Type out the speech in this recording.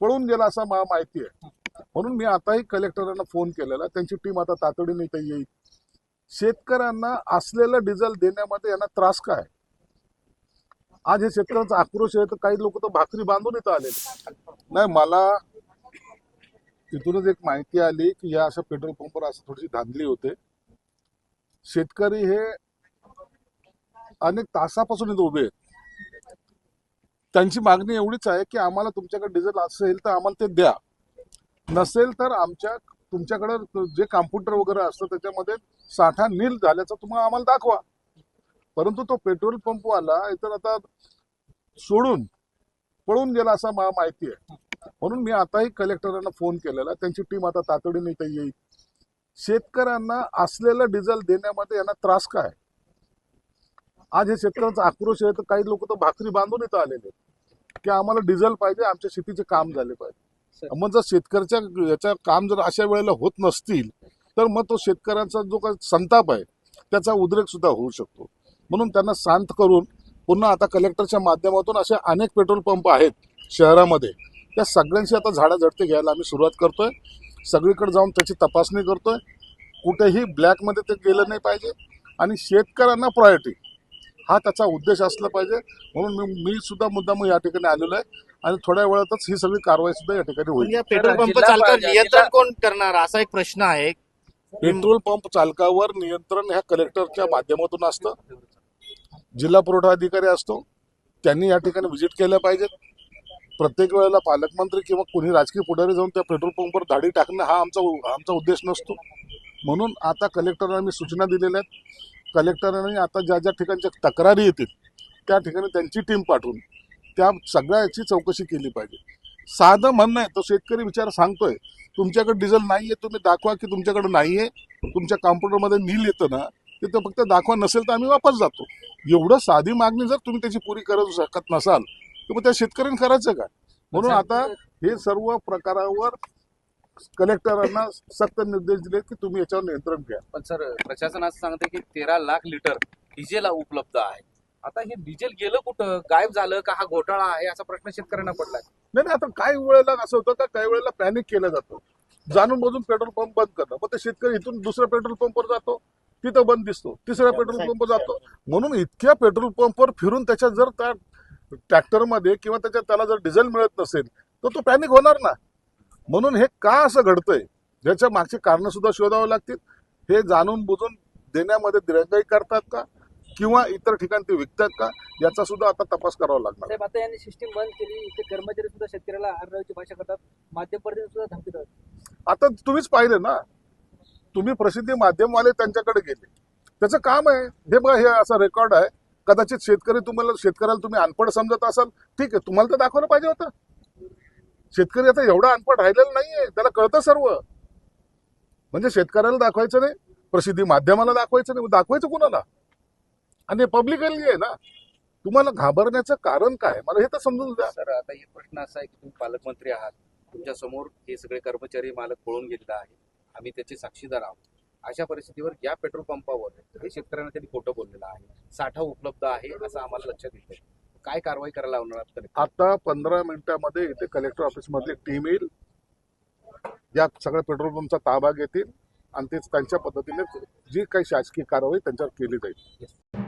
पळून गेला असं मला माहिती आहे. म्हणून मी आताही कलेक्टरांना फोन केलेला, त्यांची टीम आता तातडीने इथे येईल. शेतकऱ्यांना असलेलं डिझेल देण्यामध्ये यांना त्रास काय? आज हे शेतकऱ्यांचा आक्रोश आहे, तर काही लोक तर भाकरी बांधून इथं आलेले नाही. मला तिथूनच एक माहिती आली की या अशा पेट्रोल पंपवर असं थोडीशी धांदली होते. शेतकरी हे अनेक तासापासून इथे उभे आहेत. त्यांची मागणी एवढीच आहे की आम्हाला तुमच्याकडे डिझेल असेल तर आम्हाला ते द्या, नसेल तर तुमच्याकडे जे कॉम्प्युटर वगैरे असतं त्याच्यामध्ये साठा नील झाल्याचं तुम्हाला आम्हाला दाखवा. परंतु तो पेट्रोल पंपवाला इतर आता सोडून पळून गेला असं मला माहिती आहे. म्हणून मी आताही कलेक्टरांना फोन केलेला, त्यांची टीम आता तातडीने इथे येईल. शेतकऱ्यांना असलेलं डिझेल देण्यामध्ये यांना त्रास काय? आज हे शेतकऱ्यांचा आक्रोश आहे, तर काही लोक तर भाकरी बांधून इथं आलेले की आम्हाला डिझेल पाहिजे, आमच्या शेतीचे काम झाले पाहिजे. मग जर शेतकऱ्याच्या याच्या काम जर अशा वेळेला होत नसतील तर मग तो शेतकऱ्यांचा जो काही संताप आहे त्याचा उद्रेक सुद्धा होऊ शकतो. म्हणून त्यांना शांत करून पुन्हा आता कलेक्टरच्या माध्यमातून असे अनेक पेट्रोल पंप आहेत शहरामध्ये, त्या सगळ्यांशी आता झाडाझडती घ्यायला आम्ही सुरुवात करतोय. सगळीकडे जाऊन त्याची तपासणी करतोय. कुठेही ब्लॅकमध्ये ते गेलं नाही पाहिजे आणि शेतकऱ्यांना प्रायोरिटी हा त्याचा उद्देश असला पाहिजे. म्हणून मी सुद्धा मुद्दाम या ठिकाणी आलेलो आहे आणि थोड्या वेळातच ही सगळी कारवाई सुद्धा या ठिकाणी होईल. या पेट्रोल पंप चालकावर नियंत्रण कोण करणार असा एक प्रश्न आहे. पेट्रोल पंप चालकावर नियंत्रण ह्या कलेक्टरच्या माध्यमातून असतं. जिल्हा पुरवठा अधिकारी असतो, त्यांनी या ठिकाणी व्हिजिट केल्या पाहिजेत. प्रत्येक वेळेला पालकमंत्री किंवा कोणी राजकीय पुढारी जाऊन त्या पेट्रोल पंपवर धाडी टाकणं हा आमचा उद्देश नसतो. म्हणून आता कलेक्टरांना मी सूचना दिलेल्या आहेत. कलेक्टरांनी आता ज्या ज्या ठिकाणच्या तक्रारी येतील त्या ठिकाणी त्यांची टीम पाठवून त्या सगळ्याची चौकशी केली पाहिजे. साधं म्हणणं आहे, तो शेतकरी विचार सांगतोय तुमच्याकडे डिझेल नाहीये, तुम्ही दाखवा की तुमच्याकडे नाहीये. तुमच्या कॉम्प्युटरमध्ये नील येतं ना, ते फक्त दाखवा, नसेल तर आम्ही वापस जातो. एवढं साधी मागणी जर तुम्ही त्याची पुरी करू शकत नसाल तर मग त्या शेतकऱ्यांनी करायचं काय? म्हणून आता हे सर्व प्रकारावर कलेक्टरांना सक्त निर्देश दिले की तुम्ही याच्यावर नियंत्रण घ्या. पण सर, प्रशासन असं सांगते की 13 लाख लिटर डिझेल उपलब्ध आहे. आता हे डिझेल गेलं कुठं, गायब झालं का, हा घोटाळा आहे असा प्रश्न शेतकऱ्यांना पडलाय. नाही, आता काही वेळेला असं होतं का काही वेळेला पॅनिक केलं जातं, जाणून बुजून पेट्रोल पंप बंद करणं. मग ते शेतकरी इथून दुसऱ्या पेट्रोल पंपवर जातो, तिथं बंद दिसतो, तिसऱ्या पेट्रोल पंप जातो. म्हणून इतक्या पेट्रोल पंपवर फिरून त्याच्यात जर त्या ट्रॅक्टरमध्ये किंवा त्याला जर डिझेल मिळत नसेल तर तो पॅनिक होणार ना. म्हणून हे का असं घडतंय याच्या मागची कारणं सुद्धा शोधावी लागतील. हे जाणून बुजून देण्यामध्ये दिरंगाई करतात का किंवा इतर ठिकाणी ते विकतात का, याचा सुद्धा आता तपास करावा लागणार. साहेब, आता यांनी सिस्टीम बंद केली, इथे कर्मचारी सुद्धा शेतकऱ्याला आरडाओरडीची भाषा करतात, माध्यम प्रतिनिधी सुद्धा धमकी देतात. आता तुम्हीच पाहिले ना, तुम्ही प्रसिद्धी माध्यमवाले त्यांच्याकडे गेले, त्याचं काम आहे हे बघा, हे असं रेकॉर्ड आहे. कदाचित शेतकऱ्याला तुम्ही अनपढ समजत असाल, ठीक आहे, तुम्हाला तर दाखवलं पाहिजे होतं. शेतकरी आता एवढा अनपढ राहिलेला नाहीये, त्याला कळतं सर्व. म्हणजे शेतकऱ्याला दाखवायचं नाही, प्रसिद्धी माध्यमाला दाखवायचं नाही, दाखवायचं कुणाला? आणि पब्लिकली आहे ना. तुम्हाला घाबरण्याचं कारण काय, मला हे तर समजून द्या. सर, आता एक प्रश्न असा आहे की तुम्ही पालकमंत्री आहात, तुमच्या समोर हे सगळे कर्मचारी मालक पळून गेलेला आहे, आम्ही त्याचे साक्षीदार आहोत. अशा परिस्थितीवर या पेट्रोल पंपावर हे शेतकऱ्यांना त्यांनी खोटं बोललेलं आहे, साठा उपलब्ध आहे असं आम्हाला लक्षात येतं. काय कारवाई करायला लावणार? आता 15 मिनिटांमध्ये इथे कलेक्टर ऑफिस मधली टीम येईल, या सगळ्या पेट्रोल पंपचा ताबा घेतील आणि तेच त्यांच्या पद्धतीने जी काही शासकीय कारवाई त्यांच्यावर केली जाईल.